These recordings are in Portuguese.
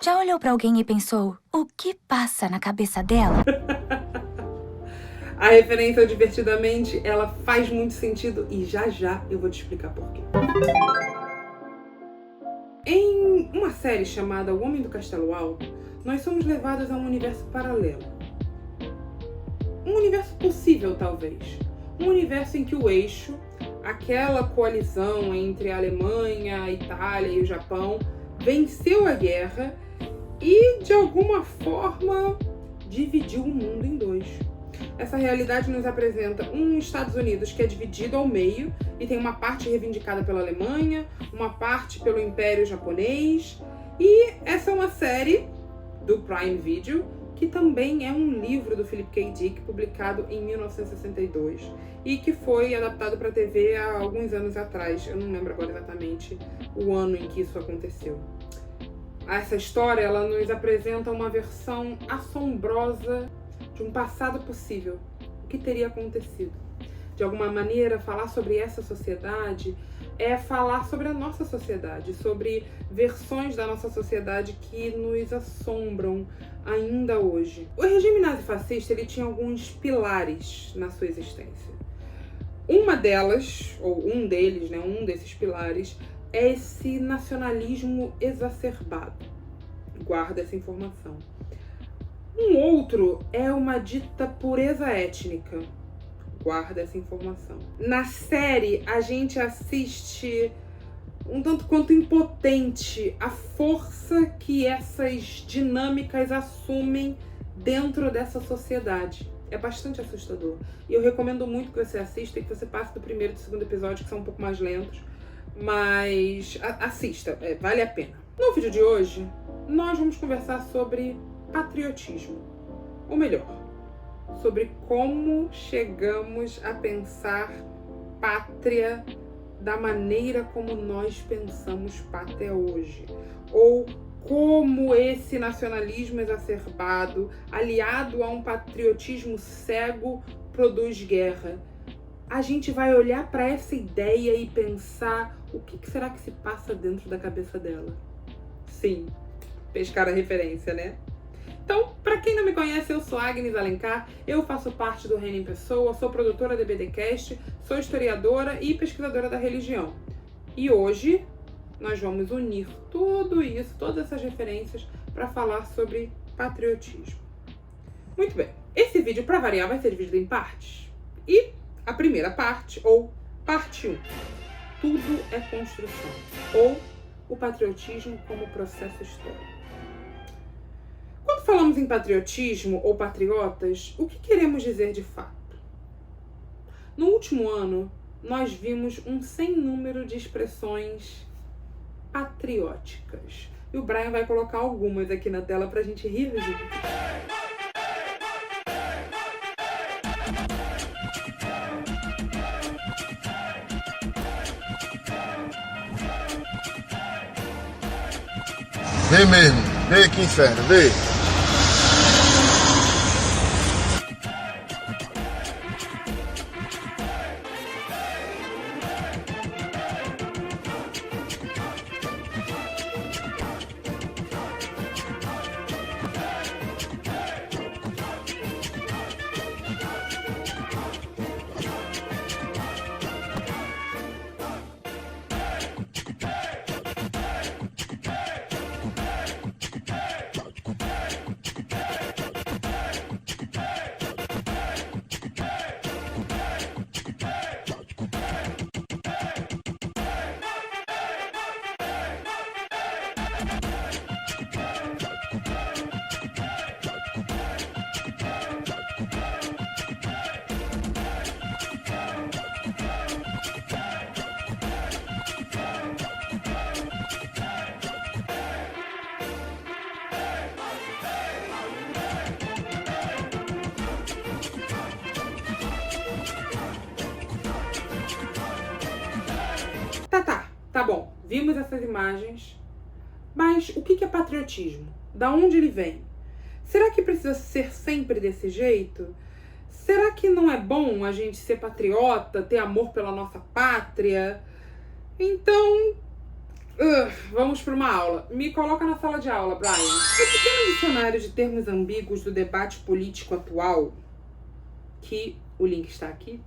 Já olhou pra alguém e pensou, o que passa na cabeça dela? A referência ao Divertidamente, ela faz muito sentido e já já eu vou te explicar por quê. Em uma série chamada O Homem do Castelo Alto, nós somos levados a um universo paralelo. Um universo possível, talvez. Um universo em que o eixo, aquela coalizão entre a Alemanha, a Itália e o Japão, venceu a guerra e, de alguma forma, dividiu o mundo em dois. Essa realidade nos apresenta um Estados Unidos que é dividido ao meio e tem uma parte reivindicada pela Alemanha, uma parte pelo Império Japonês. E essa é uma série do Prime Video, que também é um livro do Philip K. Dick, publicado em 1962 e que foi adaptado para a TV há alguns anos atrás. Eu não lembro agora exatamente o ano em que isso aconteceu. Essa história, ela nos apresenta uma versão assombrosa de um passado possível. O que teria acontecido? De alguma maneira, falar sobre essa sociedade é falar sobre a nossa sociedade, sobre versões da nossa sociedade que nos assombram ainda hoje. O regime nazifascista, ele tinha alguns pilares na sua existência. Uma delas, ou um deles, né, um desses pilares, é esse nacionalismo exacerbado. Guarda essa informação. Um outro é uma dita pureza étnica. Guarda essa informação. Na série, a gente assiste um tanto quanto impotente a força que essas dinâmicas assumem dentro dessa sociedade. É bastante assustador. E eu recomendo muito que você assista e que você passe do primeiro e do segundo episódio, que são um pouco mais lentos. Mas assista, vale a pena. No vídeo de hoje, nós vamos conversar sobre patriotismo. Ou melhor, sobre como chegamos a pensar pátria da maneira como nós pensamos pátria hoje. Ou como esse nacionalismo exacerbado, aliado a um patriotismo cego, produz guerra. A gente vai olhar para essa ideia e pensar o que será que se passa dentro da cabeça dela. Sim, pescar a referência, né? Então, para quem não me conhece, eu sou Agnes Alencar, eu faço parte do Reino em Pessoa, sou produtora do BDcast, sou historiadora e pesquisadora da religião. E hoje nós vamos unir tudo isso, todas essas referências, para falar sobre patriotismo. Muito bem, esse vídeo, para variar, vai ser dividido em partes. E a primeira parte, ou parte 1, tudo é construção, ou o patriotismo como processo histórico. Quando falamos em patriotismo ou patriotas, o que queremos dizer de fato? No último ano, nós vimos um sem número de expressões patrióticas. E o Brian vai colocar algumas aqui na tela pra gente rir junto. Vê mesmo, vê que inferno, vê. Tá bom, vimos essas imagens, mas o que é patriotismo? Da onde ele vem? Será que precisa ser sempre desse jeito? Será que não é bom a gente ser patriota, ter amor pela nossa pátria? Então, Vamos para uma aula. Me coloca na sala de aula, Brian. No pequeno dicionário de termos ambíguos do debate político atual, que o link está aqui,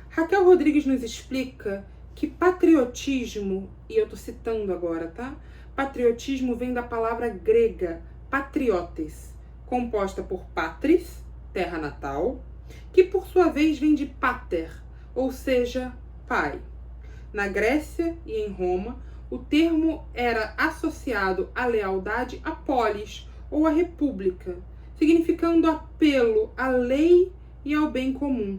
Raquel Rodrigues nos explica que patriotismo, e eu tô citando agora, tá? Patriotismo vem da palavra grega patriotes, composta por patris, terra natal, que por sua vez vem de pater, ou seja, pai. Na Grécia e em Roma, o termo era associado à lealdade à polis ou à república, significando apelo à lei e ao bem comum.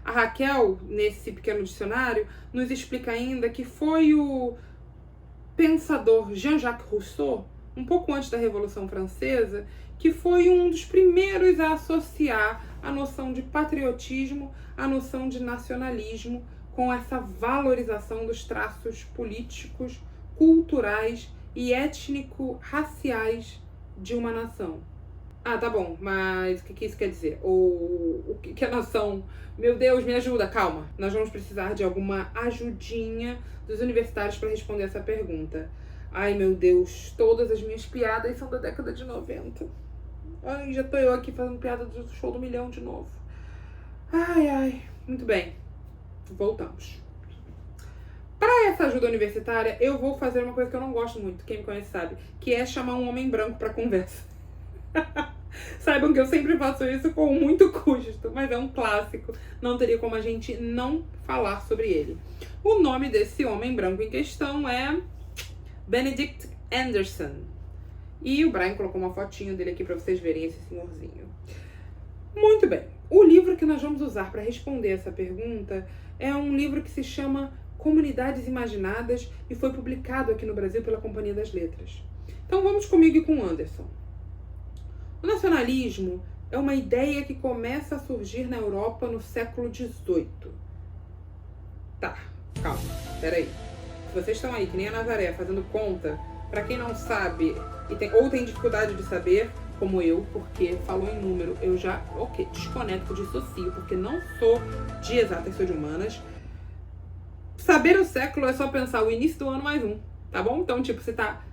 A Raquel, nesse pequeno dicionário, nos explica ainda que foi o pensador Jean-Jacques Rousseau, um pouco antes da Revolução Francesa, que foi um dos primeiros a associar a noção de patriotismo à noção de nacionalismo, com essa valorização dos traços políticos, culturais e étnico-raciais de uma nação. Ah, tá bom, mas o que isso quer dizer? O que a nação... Meu Deus, me ajuda, calma. Nós vamos precisar de alguma ajudinha dos universitários para responder essa pergunta. Ai, meu Deus, todas as minhas piadas são da década de 90. Ai, já tô eu aqui fazendo piada do Show do Milhão de novo. Ai, muito bem. Voltamos. Para essa ajuda universitária, eu vou fazer uma coisa que eu não gosto muito, quem me conhece sabe, que é chamar um homem branco para conversa. Saibam que eu sempre faço isso com muito custo, mas é um clássico, não teria como a gente não falar sobre ele. O nome desse homem branco em questão é Benedict Anderson. E o Brian colocou uma fotinho dele aqui para vocês verem esse senhorzinho. Muito bem. O livro que nós vamos usar para responder essa pergunta é um livro que se chama Comunidades Imaginadas e foi publicado aqui no Brasil pela Companhia das Letras. Então vamos comigo e com o Anderson. O nacionalismo é uma ideia que começa a surgir na Europa no século XVIII. Tá, calma, peraí. Se vocês estão aí, que nem a Nazaré, fazendo conta, para quem não sabe ou tem dificuldade de saber, como eu, porque falou em número, eu já, desconecto, dissocio, porque não sou de exatas, sou de humanas. Saber o século é só pensar o início do ano mais um, tá bom? Então, tipo, você tá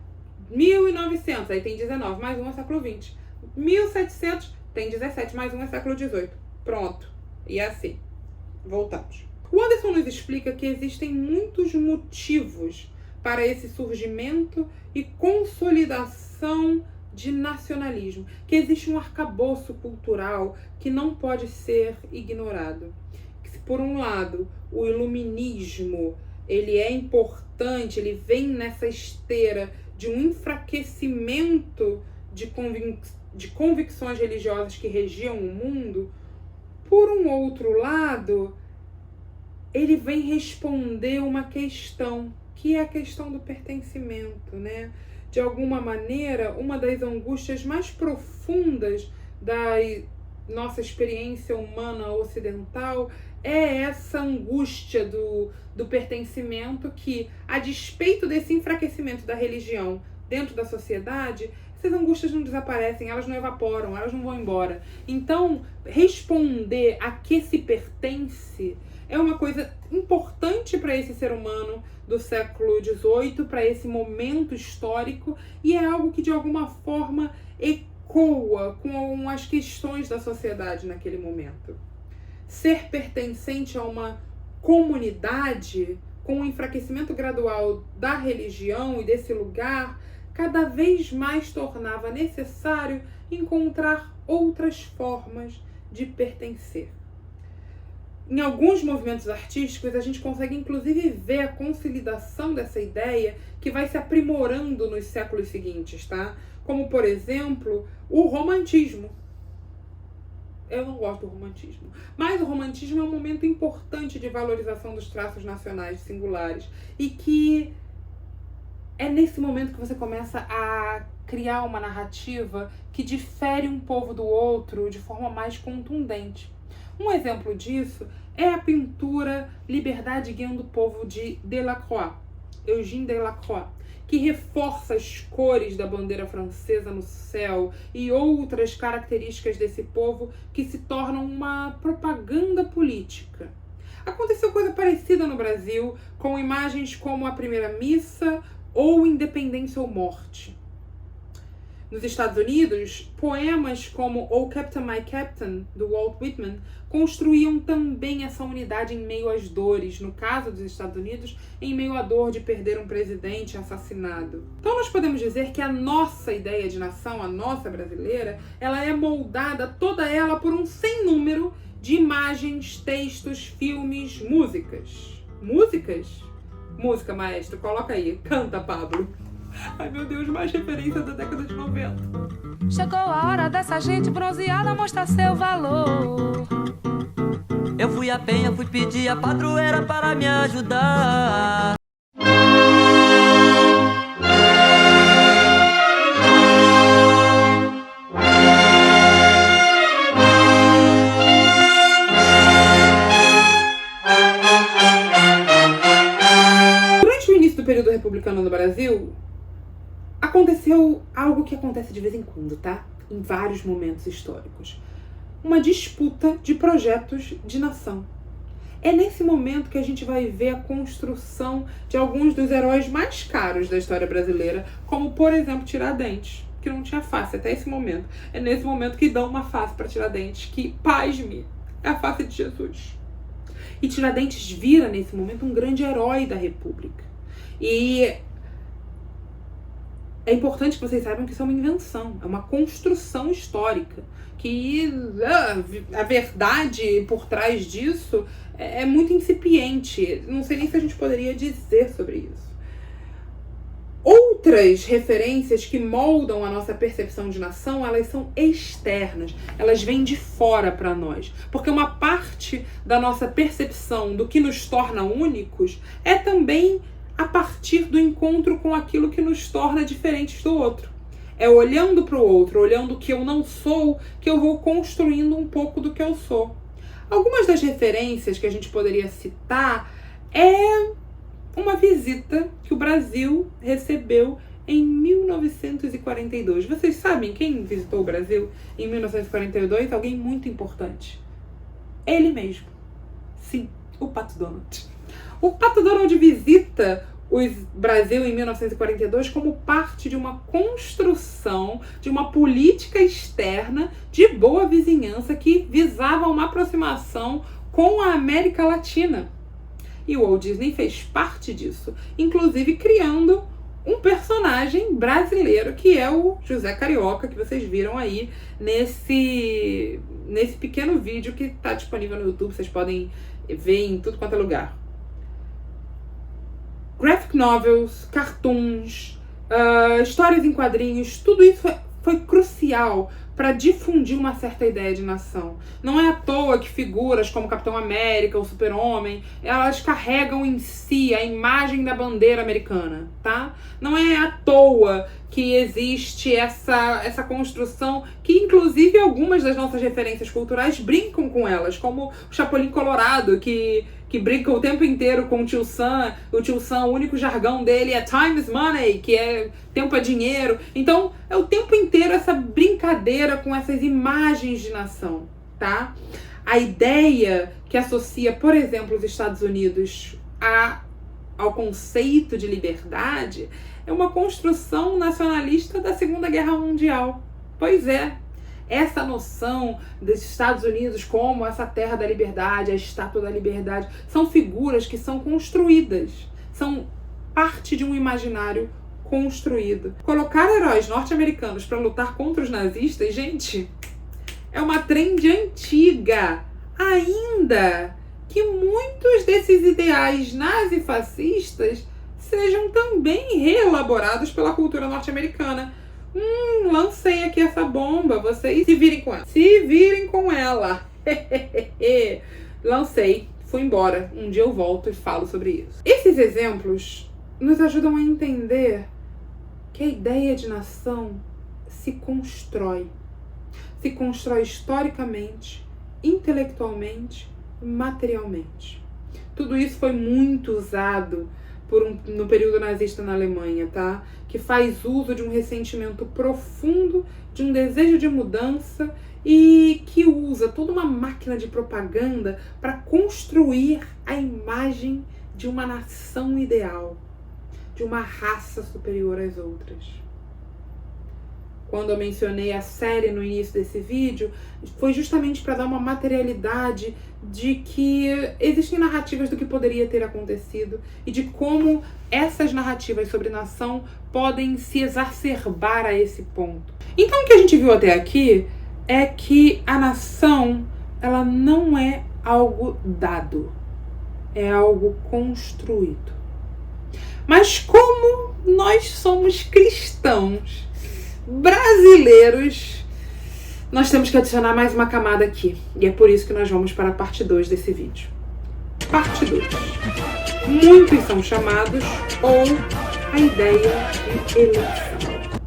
1900, aí tem 19, mais um é século 20. 1700, tem 17, mais um é século 18. Pronto. E assim, voltamos. O Anderson nos explica que existem muitos motivos para esse surgimento e consolidação de nacionalismo, que existe um arcabouço cultural que não pode ser ignorado. Que se por um lado o iluminismo ele é importante, ele vem nessa esteira de um enfraquecimento de convicções religiosas que regiam o mundo, por um outro lado ele vem responder uma questão, que é a questão do pertencimento, né? De alguma maneira, uma das angústias mais profundas da nossa experiência humana ocidental é essa angústia do pertencimento que, a despeito desse enfraquecimento da religião dentro da sociedade, essas angústias não desaparecem, elas não evaporam, elas não vão embora. Então, responder a que se pertence é uma coisa importante para esse ser humano do século XVIII, para esse momento histórico, e é algo que de alguma forma ecoa com as questões da sociedade naquele momento. Ser pertencente a uma comunidade com o enfraquecimento gradual da religião e desse lugar, cada vez mais tornava necessário encontrar outras formas de pertencer. Em alguns movimentos artísticos, a gente consegue inclusive ver a consolidação dessa ideia que vai se aprimorando nos séculos seguintes, tá? Como, por exemplo, o romantismo. Eu não gosto do romantismo, mas o romantismo é um momento importante de valorização dos traços nacionais singulares e que é nesse momento que você começa a criar uma narrativa que difere um povo do outro de forma mais contundente. Um exemplo disso é a pintura Liberdade Guiando o Povo de Delacroix, Eugène Delacroix, que reforça as cores da bandeira francesa no céu e outras características desse povo que se tornam uma propaganda política. Aconteceu coisa parecida no Brasil, com imagens como a primeira missa ou Independência ou Morte. Nos Estados Unidos, poemas como Oh Captain, My Captain, do Walt Whitman, construíam também essa unidade em meio às dores, no caso dos Estados Unidos, em meio à dor de perder um presidente assassinado. Então nós podemos dizer que a nossa ideia de nação, a nossa brasileira, ela é moldada toda ela por um sem número de imagens, textos, filmes, músicas. Músicas? Música, maestro, coloca aí, canta, Pablo. Ai, meu Deus, mais referência da década de 90. Chegou a hora dessa gente bronzeada mostrar seu valor. Eu fui à penha, fui pedir a padroeira para me ajudar. Durante o início do período republicano no Brasil, aconteceu algo que acontece de vez em quando, tá? Em vários momentos históricos. Uma disputa de projetos de nação. É nesse momento que a gente vai ver a construção de alguns dos heróis mais caros da história brasileira, como, por exemplo, Tiradentes, que não tinha face até esse momento. É nesse momento que dão uma face para Tiradentes, que, pasme, é a face de Jesus. E Tiradentes vira, nesse momento, um grande herói da República. E é importante que vocês saibam que isso é uma invenção, é uma construção histórica, que a verdade por trás disso é muito incipiente. Não sei nem se a gente poderia dizer sobre isso. Outras referências que moldam a nossa percepção de nação, elas são externas, elas vêm de fora para nós. Porque uma parte da nossa percepção do que nos torna únicos é também a partir do encontro com aquilo que nos torna diferentes do outro. É olhando para o outro, olhando o que eu não sou, que eu vou construindo um pouco do que eu sou. Algumas das referências que a gente poderia citar é uma visita que o Brasil recebeu em 1942. Vocês sabem quem visitou o Brasil em 1942? Alguém muito importante. Ele mesmo. Sim, o Pato Donald. O Pato Donald visita o Brasil em 1942 como parte de uma construção, de uma política externa de boa vizinhança que visava uma aproximação com a América Latina. E o Walt Disney fez parte disso, inclusive criando um personagem brasileiro, que é o José Carioca, que vocês viram aí nesse pequeno vídeo que está disponível no YouTube, vocês podem ver em tudo quanto é lugar. Graphic novels, cartoons, histórias em quadrinhos, tudo isso foi crucial para difundir uma certa ideia de nação. Não é à toa que figuras como Capitão América ou Super-Homem, elas carregam em si a imagem da bandeira americana, tá? Não é à toa que existe essa construção, que inclusive algumas das nossas referências culturais brincam com elas, como o Chapolin Colorado, que brinca o tempo inteiro com o Tio Sam. O Tio Sam, o único jargão dele é time is money, que é tempo é dinheiro. Então, é o tempo inteiro essa brincadeira com essas imagens de nação, tá? A ideia que associa, por exemplo, os Estados Unidos ao conceito de liberdade é uma construção nacionalista da Segunda Guerra Mundial. Pois é. Essa noção dos Estados Unidos como essa terra da liberdade, a estátua da liberdade, são figuras que são construídas, são parte de um imaginário construído. Colocar heróis norte-americanos para lutar contra os nazistas, gente, é uma trend antiga, ainda que muitos desses ideais nazifascistas sejam também reelaborados pela cultura norte-americana. Lancei aqui essa bomba, vocês se virem com ela. Se virem com ela. Lancei, fui embora. Um dia eu volto e falo sobre isso. Esses exemplos nos ajudam a entender que a ideia de nação se constrói. Se constrói historicamente, intelectualmente, materialmente. Tudo isso foi muito usado no período nazista na Alemanha, tá? Que faz uso de um ressentimento profundo, de um desejo de mudança e que usa toda uma máquina de propaganda para construir a imagem de uma nação ideal, de uma raça superior às outras. Quando eu mencionei a série no início desse vídeo, foi justamente para dar uma materialidade de que existem narrativas do que poderia ter acontecido e de como essas narrativas sobre nação podem se exacerbar a esse ponto. Então o que a gente viu até aqui é que a nação, ela não é algo dado, é algo construído. Mas como nós somos cristãos brasileiros, nós temos que adicionar mais uma camada aqui. E é por isso que nós vamos para a parte 2 desse vídeo. Parte 2. Muitos são chamados ou a ideia de eleição.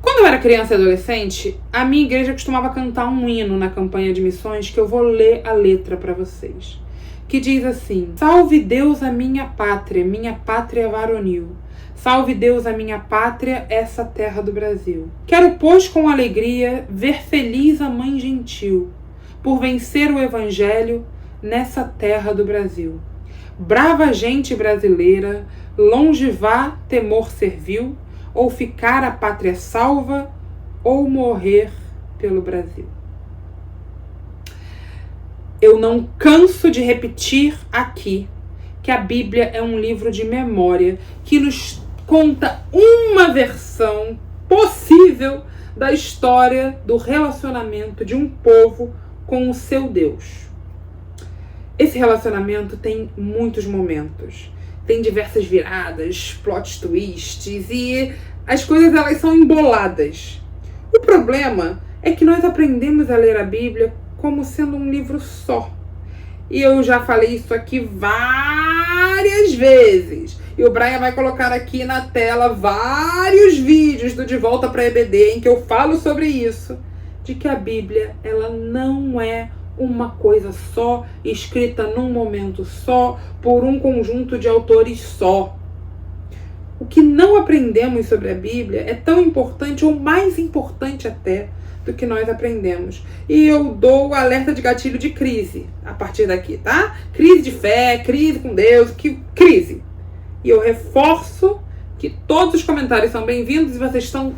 Quando eu era criança e adolescente, a minha igreja costumava cantar um hino na campanha de missões que eu vou ler a letra para vocês. Que diz assim: salve Deus a minha pátria varonil. Salve Deus a minha pátria, essa terra do Brasil. Quero, pois, com alegria, ver feliz a mãe gentil, por vencer o evangelho nessa terra do Brasil. Brava gente brasileira, longe vá, temor servil, ou ficar a pátria salva, ou morrer pelo Brasil. Eu não canso de repetir aqui que a Bíblia é um livro de memória que nos conta uma versão possível da história do relacionamento de um povo com o seu Deus. Esse relacionamento tem muitos momentos, tem diversas viradas, plot twists e as coisas elas são emboladas. O problema é que nós aprendemos a ler a Bíblia como sendo um livro só. E eu já falei isso aqui várias vezes. E o Brian vai colocar aqui na tela vários vídeos do De Volta para EBD em que eu falo sobre isso. De que a Bíblia, ela não é uma coisa só, escrita num momento só, por um conjunto de autores só. O que não aprendemos sobre a Bíblia é tão importante, ou mais importante até, do que nós aprendemos. E eu dou o alerta de gatilho de crise a partir daqui, tá? Crise de fé, crise com Deus, crise. E eu reforço que todos os comentários são bem-vindos e vocês estão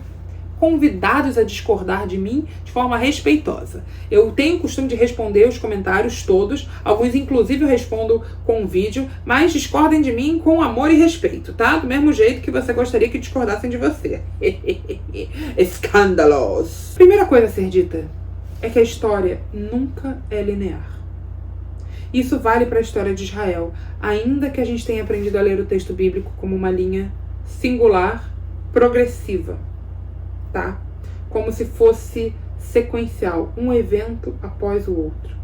convidados a discordar de mim de forma respeitosa. Eu tenho o costume de responder os comentários todos, alguns inclusive eu respondo com vídeo, mas discordem de mim com amor e respeito, tá? Do mesmo jeito que você gostaria que discordassem de você. Escândalos! Primeira coisa a ser dita é que a história nunca é linear. Isso vale para a história de Israel, ainda que a gente tenha aprendido a ler o texto bíblico como uma linha singular, progressiva, tá? Como se fosse sequencial, um evento após o outro.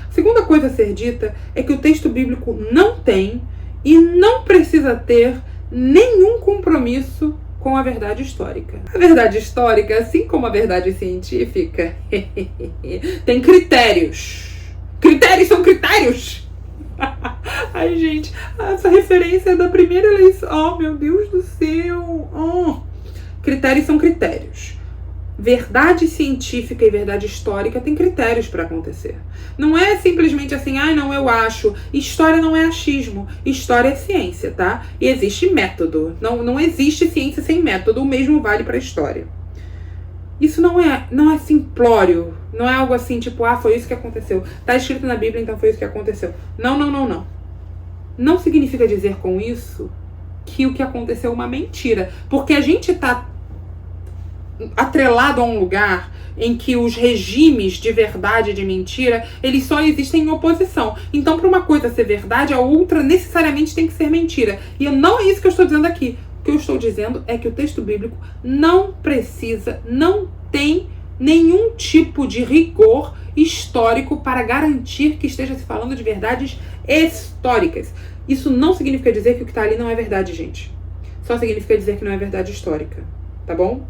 A segunda coisa a ser dita é que o texto bíblico não tem e não precisa ter nenhum compromisso com a verdade histórica. A verdade histórica, assim como a verdade científica, tem critérios. Critérios são critérios! Ai, gente, essa referência é da primeira eleição. Oh, meu Deus do céu! Oh. Critérios são critérios. Verdade científica e verdade histórica tem critérios para acontecer. Não é simplesmente assim, não, eu acho. História não é achismo. História é ciência, tá? E existe método. Não existe ciência sem método. O mesmo vale para a história. Isso não é simplório. Não é algo assim, tipo, foi isso que aconteceu. Tá escrito na Bíblia, então foi isso que aconteceu. Não. Não significa dizer com isso que o que aconteceu é uma mentira. Porque a gente tá atrelado a um lugar em que os regimes de verdade e de mentira, eles só existem em oposição. Então, para uma coisa ser verdade, a outra necessariamente tem que ser mentira. E não é isso que eu estou dizendo aqui. O que eu estou dizendo é que o texto bíblico não tem nenhum tipo de rigor histórico para garantir que esteja se falando de verdades históricas. Isso não significa dizer que o que está ali não é verdade, gente. Só significa dizer que não é verdade histórica, tá bom?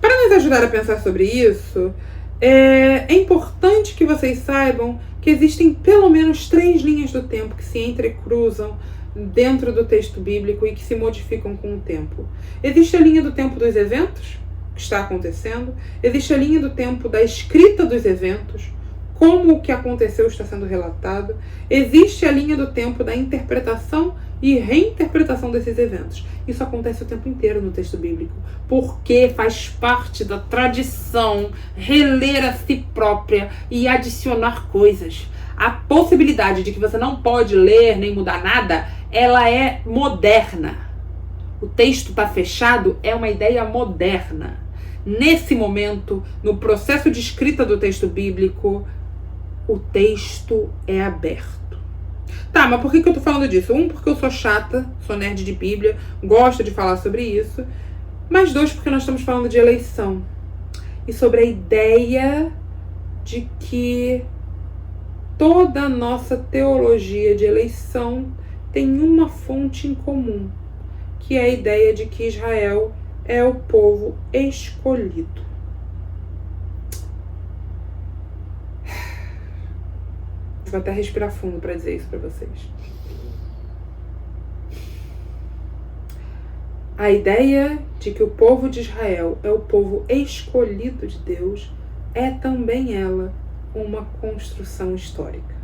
Para nos ajudar a pensar sobre isso, é importante que vocês saibam que existem pelo menos 3 linhas do tempo que se entrecruzam dentro do texto bíblico e que se modificam com o tempo. Existe a linha do tempo dos eventos, que está acontecendo, existe a linha do tempo da escrita dos eventos, como o que aconteceu está sendo relatado, existe a linha do tempo da interpretação e reinterpretação desses eventos. Isso acontece o tempo inteiro no texto bíblico, porque faz parte da tradição reler a si própria e adicionar coisas. A possibilidade de que você não pode ler nem mudar nada, ela é moderna. O texto está fechado é uma ideia moderna. Nesse momento, no processo de escrita do texto bíblico, o texto é aberto. Tá, mas por que eu tô falando disso? Porque eu sou chata, sou nerd de Bíblia, gosto de falar sobre isso. Mas porque nós estamos falando de eleição. E sobre a ideia de que toda a nossa teologia de eleição tem uma fonte em comum, que é a ideia de que Israel é o povo escolhido. Vou até respirar fundo para dizer isso para vocês. A ideia de que o povo de Israel é o povo escolhido de Deus é também ela uma construção histórica.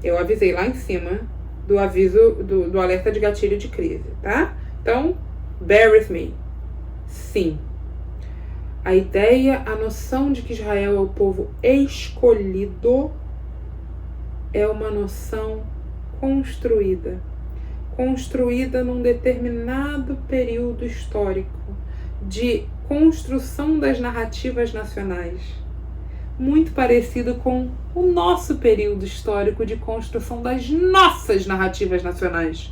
Eu avisei lá em cima do aviso do alerta de gatilho de crise, tá? Então, bear with me. Sim. A ideia, a noção de que Israel é o povo escolhido é uma noção construída num determinado período histórico de construção das narrativas nacionais, muito parecido com o nosso período histórico de construção das nossas narrativas nacionais,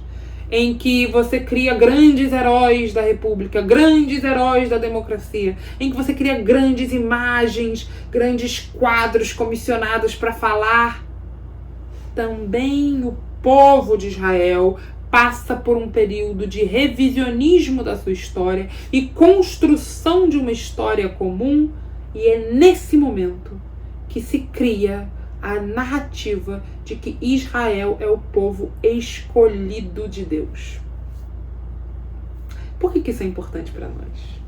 em que você cria grandes heróis da República, grandes heróis da democracia, em que você cria grandes imagens, grandes quadros comissionados para falar. Também o povo de Israel passa por um período de revisionismo da sua história e construção de uma história comum, e é nesse momento que se cria a narrativa de que Israel é o povo escolhido de Deus. Por que isso é importante para nós?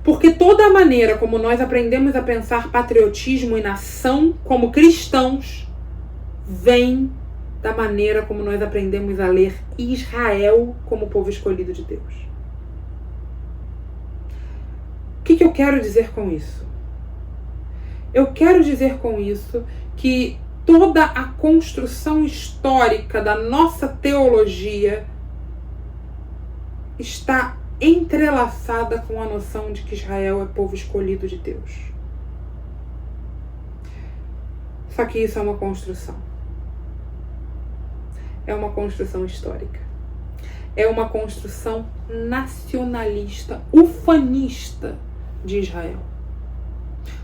Porque toda a maneira como nós aprendemos a pensar patriotismo e nação como cristãos vem da maneira como nós aprendemos a ler Israel como povo escolhido de Deus. O que eu quero dizer com isso? Eu quero dizer com isso que toda a construção histórica da nossa teologia está entrelaçada com a noção de que Israel é povo escolhido de Deus. Só que isso é uma construção. É uma construção histórica. É uma construção nacionalista, ufanista de Israel,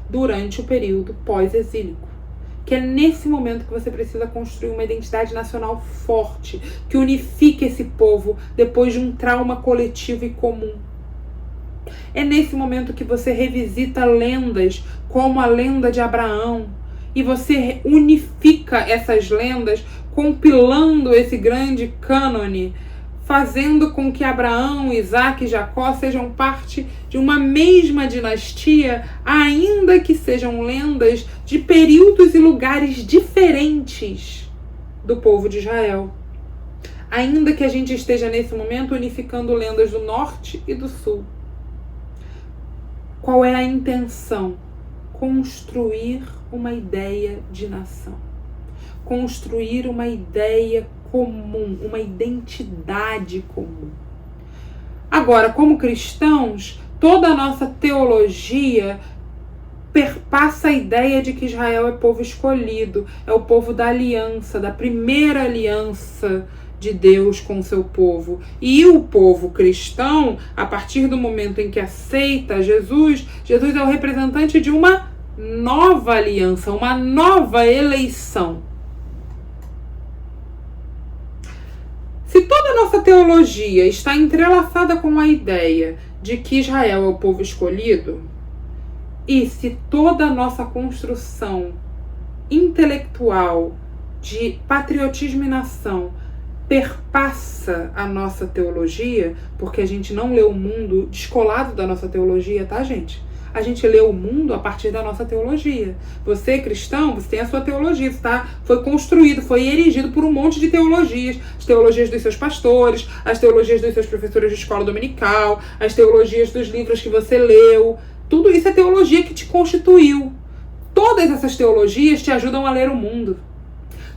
durante o período pós-exílico, que é nesse momento que você precisa construir uma identidade nacional forte, que unifique esse povo depois de um trauma coletivo e comum. É nesse momento que você revisita lendas como a lenda de Abraão, e você unifica essas lendas, compilando esse grande cânone, fazendo com que Abraão, Isaac e Jacó sejam parte de uma mesma dinastia, ainda que sejam lendas de períodos e lugares diferentes do povo de Israel. Ainda que a gente esteja nesse momento unificando lendas do norte e do sul. Qual é a intenção? Construir uma ideia de nação. Construir uma ideia comum, uma identidade comum. Agora, como cristãos, toda a nossa teologia perpassa a ideia de que Israel é povo escolhido, é o povo da aliança, da primeira aliança de Deus com o seu povo. E o povo cristão, a partir do momento em que aceita Jesus é o representante de uma nova aliança, uma nova eleição. Se toda a nossa teologia está entrelaçada com a ideia de que Israel é o povo escolhido, e se toda a nossa construção intelectual de patriotismo e nação perpassa a nossa teologia, porque a gente não lê o mundo descolado da nossa teologia, tá, gente? A gente lê o mundo a partir da nossa teologia. Você, cristão, você tem a sua teologia, tá? Foi construído, foi erigido por um monte de teologias. As teologias dos seus pastores, as teologias dos seus professores de escola dominical, as teologias dos livros que você leu. Tudo isso é teologia que te constituiu. Todas essas teologias te ajudam a ler o mundo.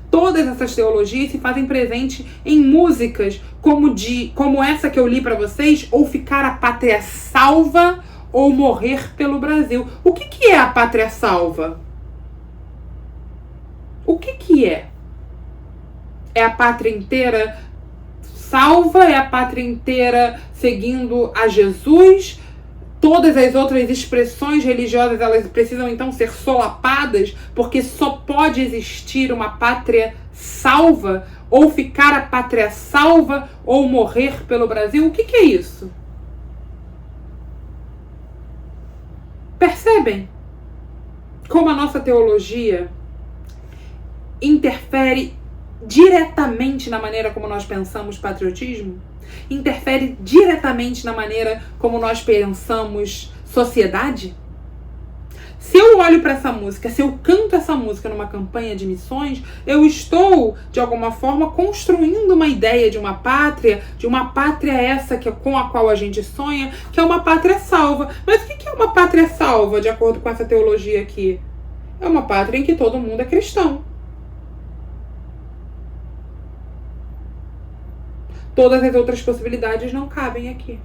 Todas essas teologias se fazem presente em músicas como essa que eu li para vocês, ou Ficar a Pátria Salva, ou Morrer pelo Brasil. O que é a pátria salva? O que é? É a pátria inteira salva? É a pátria inteira seguindo a Jesus? Todas as outras expressões religiosas, elas precisam então ser solapadas, porque só pode existir uma pátria salva, ou ficar a pátria salva, ou morrer pelo Brasil. O que é isso? Percebem como a nossa teologia interfere diretamente na maneira como nós pensamos patriotismo? Interfere diretamente na maneira como nós pensamos sociedade? Se eu olho para essa música, se eu canto essa música numa campanha de missões, eu estou, de alguma forma, construindo uma ideia de uma pátria essa com a qual a gente sonha, que é uma pátria salva. Mas o que é uma pátria salva, de acordo com essa teologia aqui? É uma pátria em que todo mundo é cristão. Todas as outras possibilidades não cabem aqui.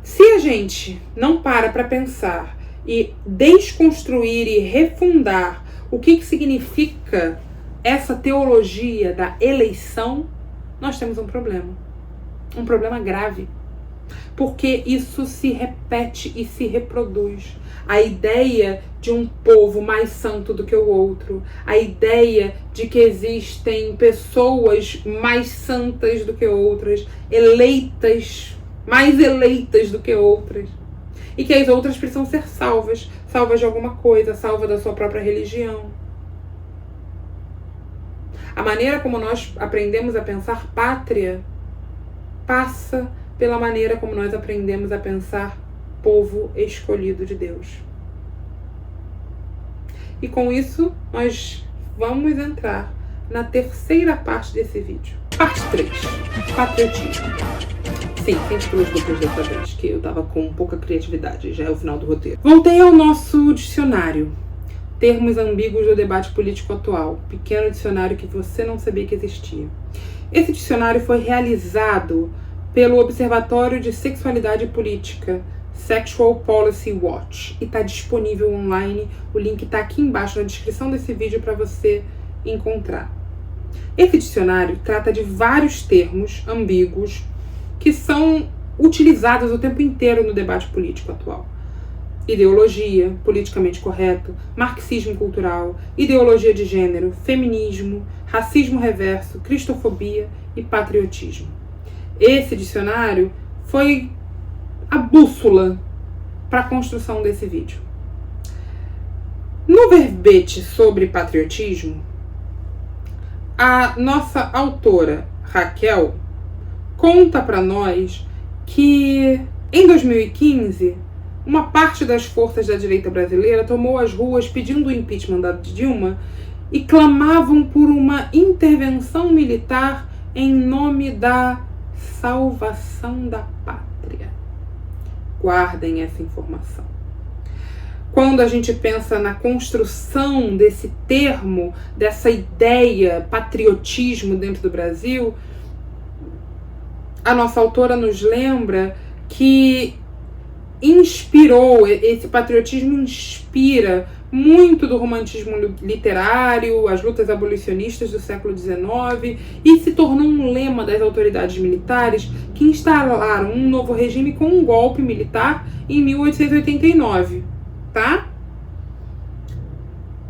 Se a gente não para pensar e desconstruir e refundar o que significa essa teologia da eleição, nós temos um problema grave, porque isso se repete e se reproduz. A ideia de um povo mais santo do que o outro, a ideia de que existem pessoas mais santas do que outras, mais eleitas do que outras, e que as outras precisam ser salvas de alguma coisa, salva da sua própria religião. A maneira como nós aprendemos a pensar pátria passa pela maneira como nós aprendemos a pensar povo escolhido de Deus. E com isso, nós vamos entrar na terceira parte desse vídeo. Parte 3. Patriotismo. Sim, sempre duas duplas dessa vez, que eu tava com pouca criatividade, já é o final do roteiro. Voltei ao nosso dicionário. Termos ambíguos do debate político atual. Pequeno dicionário que você não sabia que existia. Esse dicionário foi realizado pelo Observatório de Sexualidade Política, Sexual Policy Watch, e está disponível online. O link está aqui embaixo na descrição desse vídeo para você encontrar. Esse dicionário trata de vários termos ambíguos que são utilizados o tempo inteiro no debate político atual. Ideologia, politicamente correto, marxismo cultural, ideologia de gênero, feminismo, racismo reverso, cristofobia e patriotismo. Esse dicionário foi a bússola para a construção desse vídeo. No verbete sobre patriotismo, a nossa autora, Raquel, conta para nós que, em 2015, uma parte das forças da direita brasileira tomou as ruas pedindo o impeachment da Dilma e clamavam por uma intervenção militar em nome da salvação da pátria. Guardem essa informação. Quando a gente pensa na construção desse termo, dessa ideia patriotismo dentro do Brasil, a nossa autora nos lembra que esse patriotismo inspira muito do romantismo literário, as lutas abolicionistas do século XIX, e se tornou um lema das autoridades militares que instalaram um novo regime com um golpe militar em 1889, tá?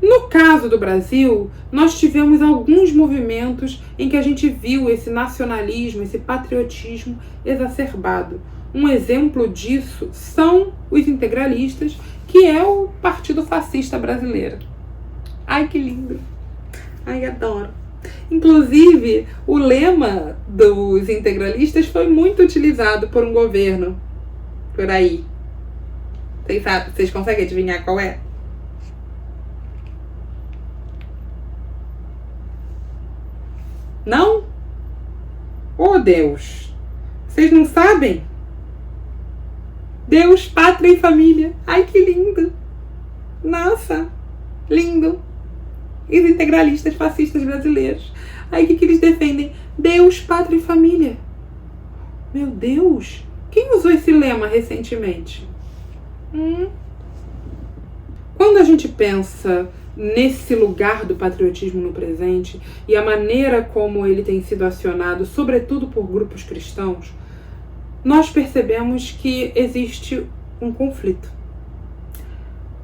No caso do Brasil, nós tivemos alguns movimentos em que a gente viu esse nacionalismo, esse patriotismo exacerbado. Um exemplo disso são os integralistas, que é o Partido Fascista Brasileiro. Ai, que lindo! Ai, adoro. Inclusive, o lema dos integralistas foi muito utilizado por um governo por aí. Vocês conseguem adivinhar qual é? Não? Oh, Deus! Vocês não sabem? Deus, pátria e família. Ai, que lindo! Nossa, lindo! E os integralistas fascistas brasileiros. Aí o que eles defendem? Deus, pátria e família. Meu Deus! Quem usou esse lema recentemente? Quando a gente pensa nesse lugar do patriotismo no presente e a maneira como ele tem sido acionado, sobretudo por grupos cristãos, nós percebemos que existe um conflito.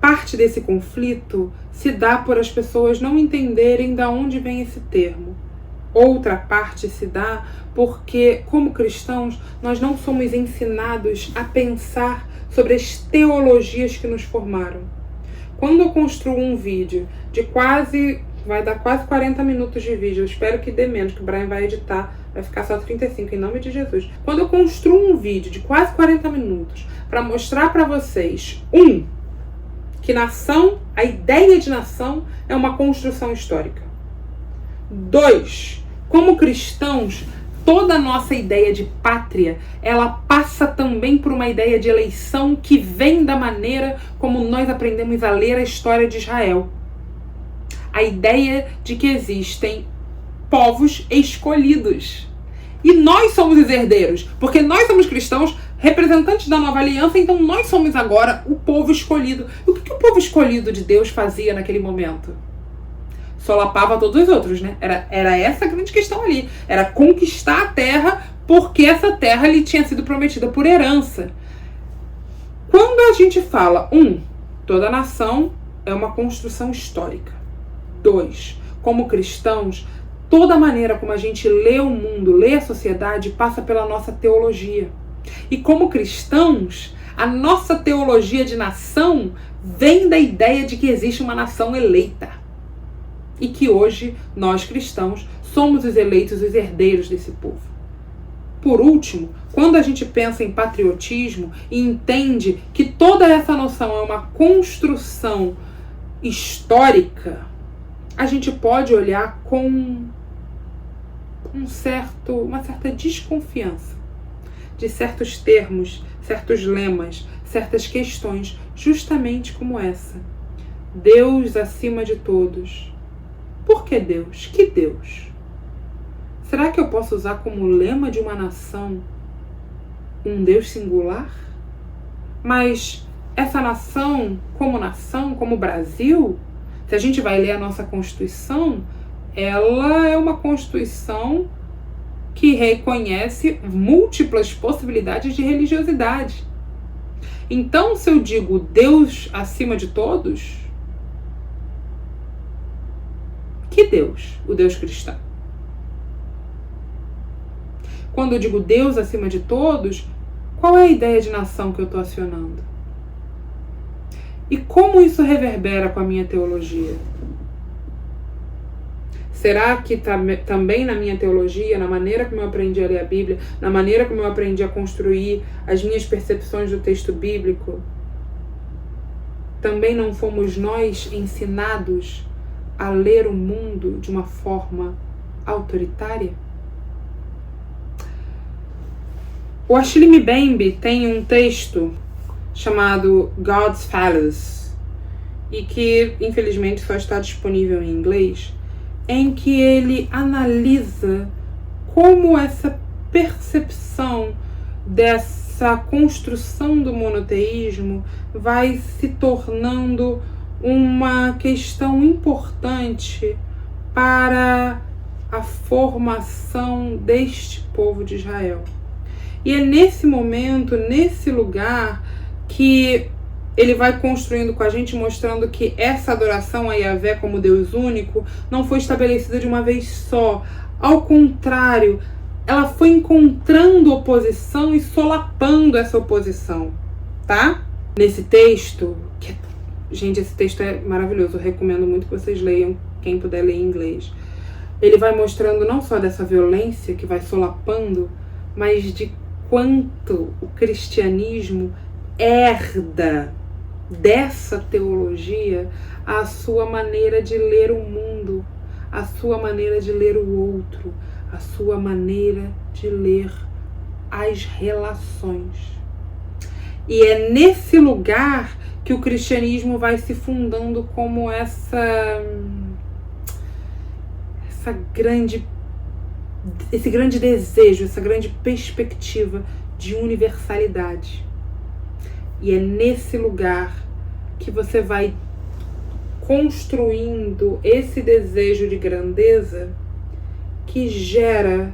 Parte desse conflito se dá por as pessoas não entenderem de onde vem esse termo. Outra parte se dá porque, como cristãos, nós não somos ensinados a pensar sobre as teologias que nos formaram. Quando eu construo um vídeo de vai dar quase 40 minutos de vídeo, eu espero que dê menos, que o Brian vai editar, vai ficar só 35, em nome de Jesus. Quando eu construo um vídeo de quase 40 minutos para mostrar para vocês, que nação, a ideia de nação é uma construção histórica. 2, como cristãos, toda a nossa ideia de pátria, ela passa também por uma ideia de eleição que vem da maneira como nós aprendemos a ler a história de Israel. A ideia de que existem povos escolhidos. E nós somos os herdeiros, porque nós somos cristãos, representantes da nova aliança, então nós somos agora o povo escolhido. E o que o povo escolhido de Deus fazia naquele momento? Solapava todos os outros, né? Era essa a grande questão ali. Era conquistar a terra, porque essa terra lhe tinha sido prometida por herança. Quando a gente fala, toda nação é uma construção histórica. 2, como cristãos, toda a maneira como a gente lê o mundo, lê a sociedade, passa pela nossa teologia. E como cristãos, a nossa teologia de nação vem da ideia de que existe uma nação eleita. E que hoje, nós cristãos, somos os eleitos, os herdeiros desse povo. Por último, quando a gente pensa em patriotismo e entende que toda essa noção é uma construção histórica, a gente pode olhar com uma certa desconfiança de certos termos, certos lemas, certas questões, justamente como essa. Deus acima de todos. Por que Deus? Que Deus? Será que eu posso usar como lema de uma nação um Deus singular? Mas essa nação, como Brasil, se a gente vai ler a nossa Constituição, ela é uma Constituição que reconhece múltiplas possibilidades de religiosidade. Então, se eu digo Deus acima de todos, que Deus? O Deus cristão. Quando eu digo Deus acima de todos, qual é a ideia de nação que eu estou acionando? E como isso reverbera com a minha teologia? Será que também na minha teologia, na maneira como eu aprendi a ler a Bíblia, na maneira como eu aprendi a construir as minhas percepções do texto bíblico, também não fomos nós ensinados a ler o mundo de uma forma autoritária? O Achille Mbembe tem um texto chamado God's Fallacies, e que infelizmente só está disponível em inglês, em que ele analisa como essa percepção dessa construção do monoteísmo vai se tornando uma questão importante para a formação deste povo de Israel. E é nesse momento, nesse lugar, que ele vai construindo com a gente, mostrando que essa adoração a Yahvé como Deus único não foi estabelecida de uma vez só. Ao contrário, ela foi encontrando oposição e solapando essa oposição, tá? Nesse texto, gente, esse texto é maravilhoso, eu recomendo muito que vocês leiam quem puder ler em inglês. Ele vai mostrando não só dessa violência que vai solapando, mas de quanto o cristianismo herda dessa teologia a sua maneira de ler o mundo, a sua maneira de ler o outro, a sua maneira de ler as relações. E é nesse lugar que o cristianismo vai se fundando como esse grande desejo, essa grande perspectiva de universalidade. E é nesse lugar que você vai construindo esse desejo de grandeza que gera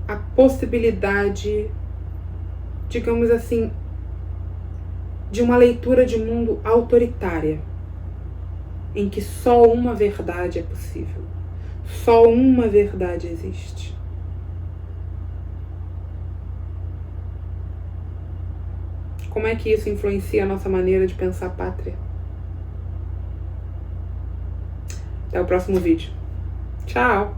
a possibilidade, digamos assim, de uma leitura de mundo autoritária, em que só uma verdade é possível, só uma verdade existe. Como é que isso influencia a nossa maneira de pensar a pátria? Até o próximo vídeo. Tchau!